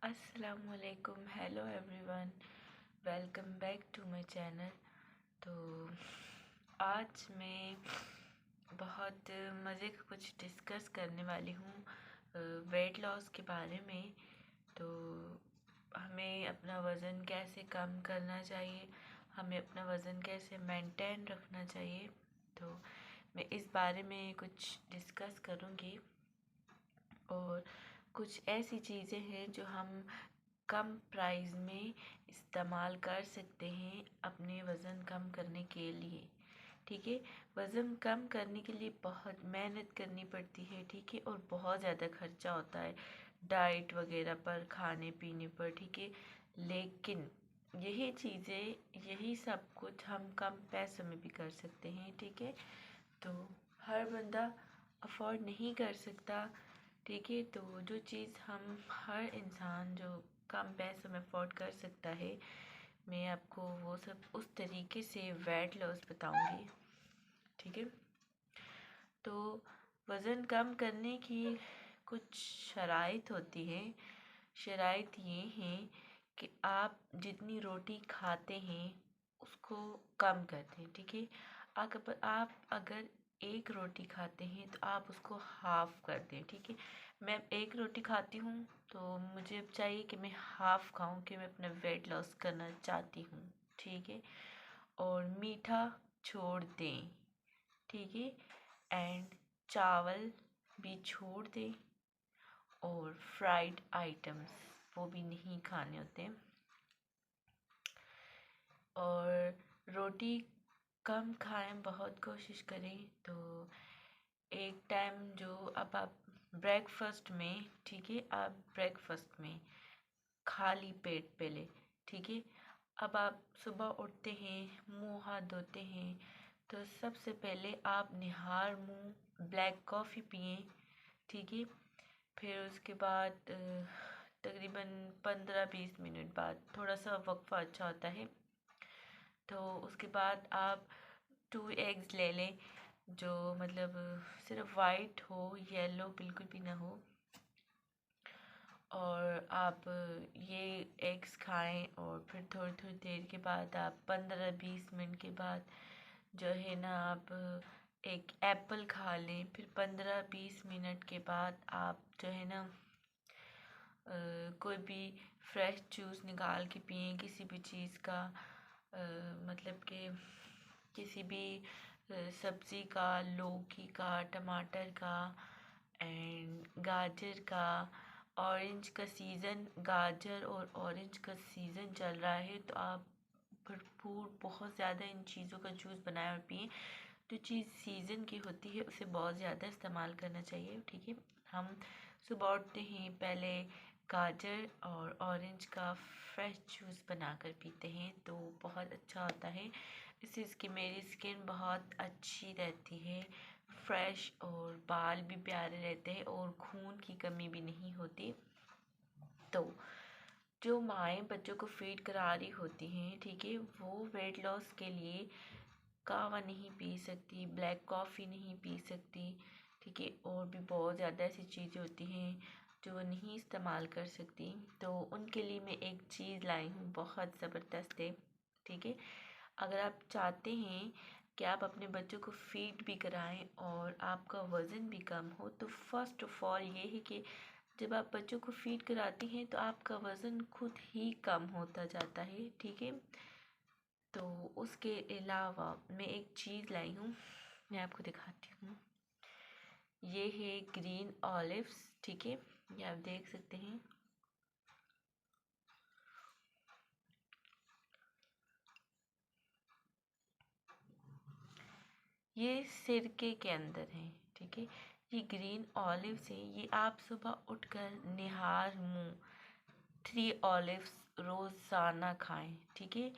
अस्सलामुअलैकुम, hello everyone, welcome back to my channel. तो आज मैं बहुत मज़े का कुछ डिस्कस करने वाली हूँ वेट लॉस के बारे में। तो हमें अपना वज़न कैसे कम करना चाहिए, हमें अपना वज़न कैसे मेंटेन रखना चाहिए, तो मैं इस बारे में कुछ डिस्कस करूँगी। और कुछ ऐसी चीज़ें हैं जो हम कम प्राइस में इस्तेमाल कर सकते हैं अपने वज़न कम करने के लिए। ठीक है, वज़न कम करने के लिए बहुत मेहनत करनी पड़ती है, ठीक है, और बहुत ज़्यादा खर्चा होता है डाइट वगैरह पर, खाने पीने पर, ठीक है। लेकिन यही चीज़ें, यही सब कुछ हम कम पैसों में भी कर सकते हैं, ठीक है। तो हर बंदा अफोर्ड नहीं कर सकता, ठीक है। तो जो चीज़ हम हर इंसान जो कम पैसों में अफोर्ड कर सकता है, मैं आपको वो सब उस तरीके से वेट लॉस बताऊंगी, ठीक है। तो वज़न कम करने की कुछ शराइत होती है। शराइत ये हैं कि आप जितनी रोटी खाते हैं उसको कम कर दें, ठीक है। आप अगर एक रोटी खाते हैं तो आप उसको हाफ़ कर दें, ठीक है। मैं एक रोटी खाती हूँ तो मुझे अब चाहिए कि मैं हाफ़ खाऊं, कि मैं अपना वेट लॉस करना चाहती हूँ, ठीक है। और मीठा छोड़ दें, ठीक है। एंड चावल भी छोड़ दें, और फ्राइड आइटम्स वो भी नहीं खाने होते हैं। और रोटी कम खाएं, बहुत कोशिश करें। तो एक टाइम जो अब आप ब्रेकफास्ट में, ठीक है, आप ब्रेकफास्ट में खाली पेट पे लें, ठीक है। अब आप सुबह उठते हैं, मुंह हाथ धोते हैं, तो सबसे पहले आप निहार मुंह ब्लैक कॉफ़ी पिएं, ठीक है। फिर उसके बाद तकरीबन 15-20 मिनट बाद थोड़ा सा वक्फा अच्छा होता है, तो उसके बाद आप 2 एग्स ले लें, जो मतलब सिर्फ वाइट हो, येलो बिल्कुल भी ना हो। और आप ये एग्स खाएं, और फिर थोड़ी थोड़ी देर के बाद, आप 15-20 मिनट के बाद जो है ना, आप एक एप्पल खा लें। फिर 15-20 मिनट के बाद आप जो है ना कोई भी फ्रेश जूस निकाल के पिएं, किसी भी चीज़ का, मतलब कि किसी भी सब्ज़ी का, लौकी का, टमाटर का, एंड गाजर का। ऑरेंज का सीज़न, गाजर और ऑरेंज का सीज़न चल रहा है, तो आप भरपूर बहुत ज़्यादा इन चीज़ों का जूस बनाएं और पिएं। जो चीज़ सीज़न की होती है उसे बहुत ज़्यादा इस्तेमाल करना चाहिए, ठीक है। हम सुबह उठते ही पहले गाजर और ऑरेंज का फ्रेश जूस बनाकर पीते हैं, तो बहुत अच्छा होता है। इससे मेरी स्किन बहुत अच्छी रहती है, फ्रेश, और बाल भी प्यारे रहते हैं, और खून की कमी भी नहीं होती। तो जो माएँ बच्चों को फीड करा रही होती हैं, ठीक है, वो वेट लॉस के लिए कहवा नहीं पी सकती, ब्लैक कॉफ़ी नहीं पी सकती, ठीक है। और भी बहुत ज़्यादा ऐसी चीज़ें होती हैं जो वो नहीं इस्तेमाल कर सकती। तो उनके लिए मैं एक चीज़ लाई हूँ, बहुत ज़बरदस्त है, ठीक है। अगर आप चाहते हैं कि आप अपने बच्चों को फीड भी कराएं और आपका वज़न भी कम हो, तो फर्स्ट ऑफ ऑल ये है कि जब आप बच्चों को फीड कराती हैं तो आपका वज़न खुद ही कम होता जाता है, ठीक है। तो उसके अलावा मैं एक चीज़ लाई हूँ, मैं आपको दिखाती हूँ। ये है ग्रीन ऑलिव्स, ठीक है, ये आप देख सकते हैं। ये सिरके के अंदर है, ठीक है। ये ग्रीन ऑलिव्स है, ये आप सुबह उठकर निहार मुंह 3 ऑलिव्स रोज़ाना खाएं, ठीक है।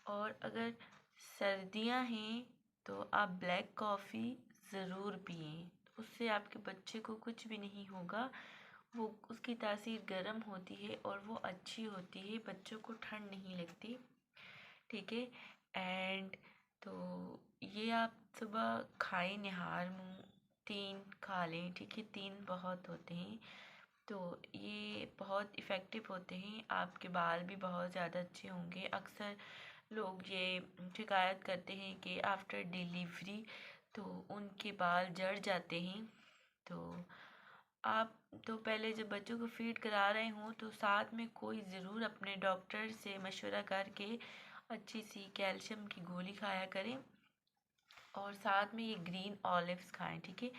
और अगर सर्दियां हैं तो आप ब्लैक कॉफ़ी ज़रूर पिएं, उससे आपके बच्चे को कुछ भी नहीं होगा। वो उसकी तासीर गर्म होती है और वो अच्छी होती है, बच्चों को ठंड नहीं लगती, ठीक है। एंड तो ये आप सुबह खाएं निहार मुंह, 3 खा लें, ठीक है, 3 बहुत होते हैं। तो ये बहुत बहुत इफ़ेक्टिव होते हैं, आपके बाल भी बहुत ज़्यादा अच्छे होंगे। अक्सर लोग ये शिकायत करते हैं कि आफ्टर डिलीवरी तो उनके बाल झड़ जाते हैं। तो आप तो पहले जब बच्चों को फीड करा रहे हों तो साथ में कोई ज़रूर अपने डॉक्टर से मशवरा करके अच्छी सी कैल्शियम की गोली खाया करें, और साथ में ये ग्रीन ऑलिव्स खाएं, ठीक है।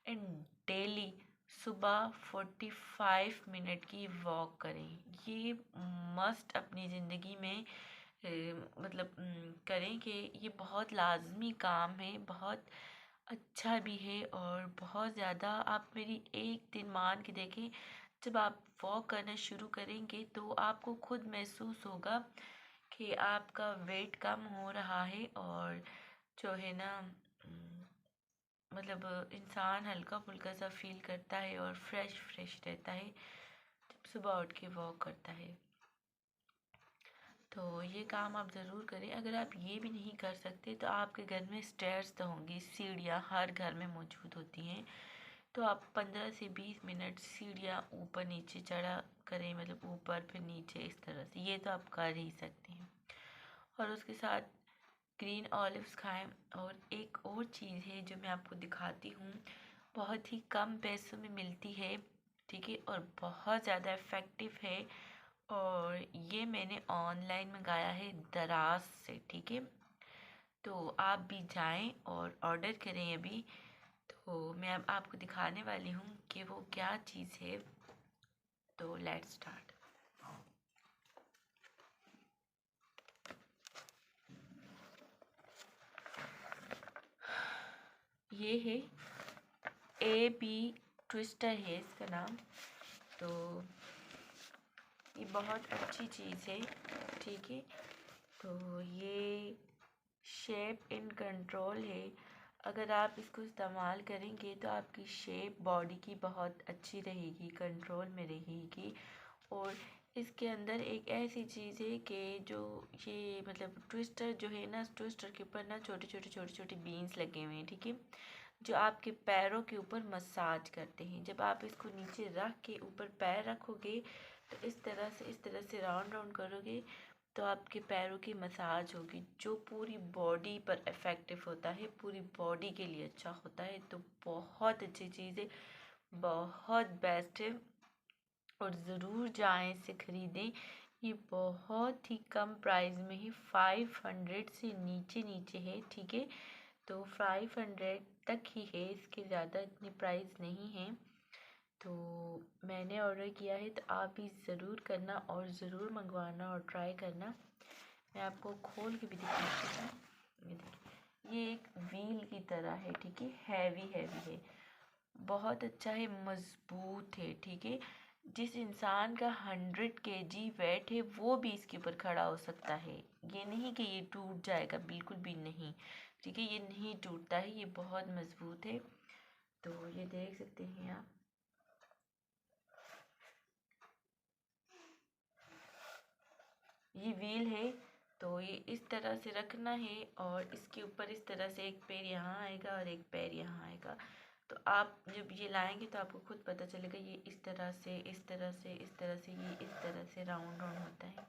एंड डेली सुबह 45 मिनट की वॉक करें। ये मस्ट अपनी ज़िंदगी में करें कि ये बहुत लाजमी काम है, बहुत अच्छा भी है और बहुत ज़्यादा। आप मेरी एक दिन मान के देखें, जब आप वॉक करना शुरू करेंगे तो आपको खुद महसूस होगा कि आपका वेट कम हो रहा है, और जो है ना इंसान हल्का फुल्का सा फील करता है और फ्रेश फ्रेश रहता है जब सुबह उठ के वॉक करता है। तो ये काम आप ज़रूर करें। अगर आप ये भी नहीं कर सकते तो आपके घर में स्टेयर्स तो होंगी, सीढ़ियाँ हर घर में मौजूद होती हैं, तो आप 15 से 20 मिनट सीढ़ियाँ ऊपर नीचे चढ़ा करें, ऊपर फिर नीचे, इस तरह से। ये तो आप कर ही सकते हैं। और उसके साथ ग्रीन ऑलिव्स खाएं। और एक और चीज़ है जो मैं आपको दिखाती हूँ, बहुत ही कम पैसों में मिलती है, ठीक है, और बहुत ज़्यादा इफ़ेक्टिव है। और ये मैंने ऑनलाइन मंगाया है दराज से, ठीक है। तो आप भी जाएं और ऑर्डर करें अभी। तो मैं अब आपको दिखाने वाली हूँ कि वो क्या चीज़ है। तो लेट्स स्टार्ट। ये है AB ट्विस्टर है इसका नाम। तो ये बहुत अच्छी चीज़ है, ठीक है। तो ये शेप इन कंट्रोल है। अगर आप इसको इस्तेमाल करेंगे तो आपकी शेप बॉडी की बहुत अच्छी रहेगी, कंट्रोल में रहेगी। और इसके अंदर एक ऐसी चीज़ है कि जो ये ट्विस्टर जो है ना, ट्विस्टर के ऊपर ना छोटे छोटे बीन्स लगे हुए हैं, ठीक है, जो आपके पैरों के ऊपर मसाज करते हैं। जब आप इसको नीचे रख के ऊपर पैर रखोगे तो इस तरह से राउंड राउंड करोगे तो आपके पैरों की मसाज होगी, जो पूरी बॉडी पर इफ़ेक्टिव होता है, पूरी बॉडी के लिए अच्छा होता है। तो बहुत अच्छी चीज़ है, बहुत बेस्ट है, और ज़रूर जाएं इसे ख़रीदें। ये बहुत ही कम प्राइस में ही 500 से नीचे है, ठीक है। तो 500 तक ही है, इसके ज़्यादा इतनी प्राइस नहीं है। तो मैंने ऑर्डर किया है, तो आप भी ज़रूर करना और ज़रूर मंगवाना और ट्राई करना। मैं आपको खोल के भी दिखाती हूँ। ये देखिए, ये एक व्हील की तरह है, ठीक है, हैवी है, बहुत अच्छा है, मज़बूत है, ठीक है। जिस इंसान का 100 kg वेट है वो भी इसके ऊपर खड़ा हो सकता है। ये नहीं कि ये टूट जाएगा, बिल्कुल भी नहीं, ठीक है, ये नहीं टूटता है, ये बहुत मज़बूत है। तो ये देख सकते हैं आप, ये व्हील है। तो ये इस तरह से रखना है और इसके ऊपर इस तरह से एक पैर यहाँ आएगा और एक पैर यहाँ आएगा। तो आप जब ये लाएंगे तो आपको खुद पता चलेगा, ये इस तरह से ये इस तरह से राउंड राउंड होता है,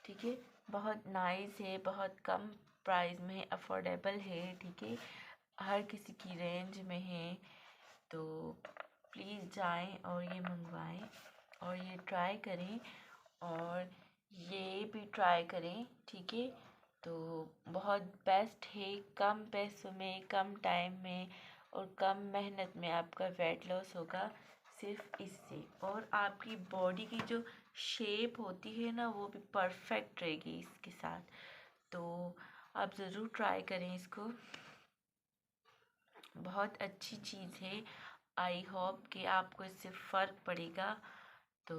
ठीक है। बहुत नाइस है, बहुत कम प्राइस में अफोर्डेबल है, ठीक है, हर किसी की रेंज में है। तो प्लीज़ जाएं और ये मंगवाएं और ये ट्राई करें और ये भी ट्राई करें, ठीक है। तो बहुत बेस्ट है, कम पैसों में, कम टाइम में और कम मेहनत में आपका वेट लॉस होगा सिर्फ इससे। और आपकी बॉडी की जो शेप होती है ना, वो भी परफेक्ट रहेगी इसके साथ। तो आप ज़रूर ट्राई करें इसको, बहुत अच्छी चीज़ है। आई होप कि आपको इससे फ़र्क पड़ेगा। तो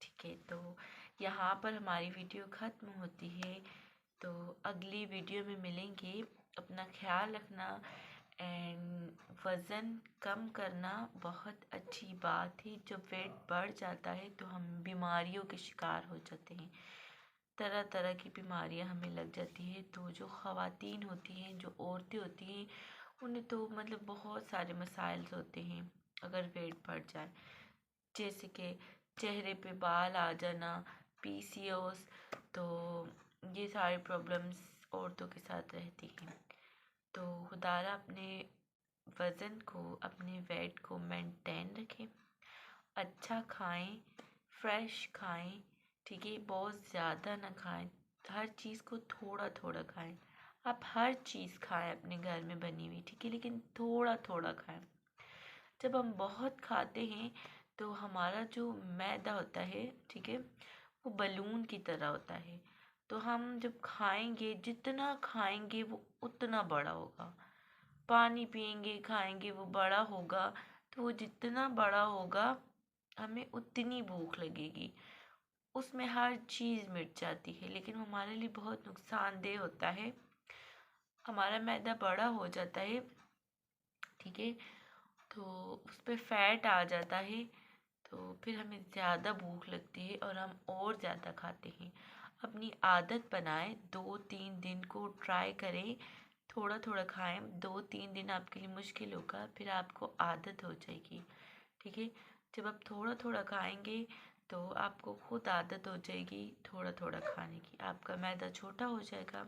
ठीक है, तो यहाँ पर हमारी वीडियो ख़त्म होती है। तो अगली वीडियो में मिलेंगे। अपना ख्याल रखना। एंड वज़न कम करना बहुत अच्छी बात है। जब वेट बढ़ जाता है तो हम बीमारियों के शिकार हो जाते हैं, तरह तरह की बीमारियां हमें लग जाती है। तो जो ख़वातीन होती हैं, जो औरतें होती हैं, उन्हें तो मतलब बहुत सारे मसाइल होते हैं अगर वेट बढ़ जाए, जैसे कि चेहरे पे बाल आ जाना, पीसीओएस। तो ये सारी प्रॉब्लम्स औरतों के साथ रहती हैं। तो खुदारा अपने वज़न को, अपने वेट को मेंटेन रखें, अच्छा खाएं, फ्रेश खाएं, ठीक है, बहुत ज़्यादा ना खाएं, हर चीज़ को थोड़ा थोड़ा खाएं। आप हर चीज़ खाएं अपने घर में बनी हुई, ठीक है, लेकिन थोड़ा थोड़ा खाएं। जब हम बहुत खाते हैं तो हमारा जो मैदा होता है, ठीक है, वो बलून की तरह होता है। तो हम जब खाएंगे, जितना खाएंगे वो उतना बड़ा होगा। पानी पिएंगे, खाएंगे, वो बड़ा होगा। तो वो जितना बड़ा होगा हमें उतनी भूख लगेगी। उसमें हर चीज़ मिट जाती है, लेकिन वो हमारे लिए बहुत नुकसानदेह होता है। हमारा मैदा बड़ा हो जाता है, ठीक है, तो उस पर फैट आ जाता है। तो फिर हमें ज़्यादा भूख लगती है और हम और ज़्यादा खाते हैं। अपनी आदत बनाएं, 2-3 दिन को ट्राई करें, थोड़ा थोड़ा खाएं। 2-3 दिन आपके लिए मुश्किल होगा, फिर आपको आदत हो जाएगी, ठीक है। जब आप थोड़ा थोड़ा खाएंगे तो आपको खुद आदत हो जाएगी थोड़ा थोड़ा खाने की। आपका मैदा छोटा हो जाएगा।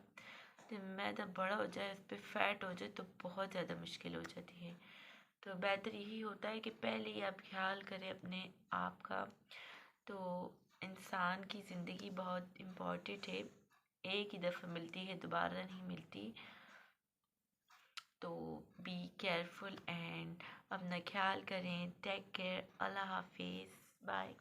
जब मैदा बड़ा हो जाए, उस पर फैट हो जाए तो बहुत ज़्यादा मुश्किल हो जाती है। तो बेहतर यही होता है कि पहले ही आप ख्याल करें अपने आप का। तो इंसान की ज़िंदगी बहुत इम्पॉर्टेंट है, एक ही दफ़ा मिलती है, दोबारा नहीं मिलती। तो बी केयरफुल एंड अपना ख्याल करें। Take care. अल्लाह हाफिज़। बाय।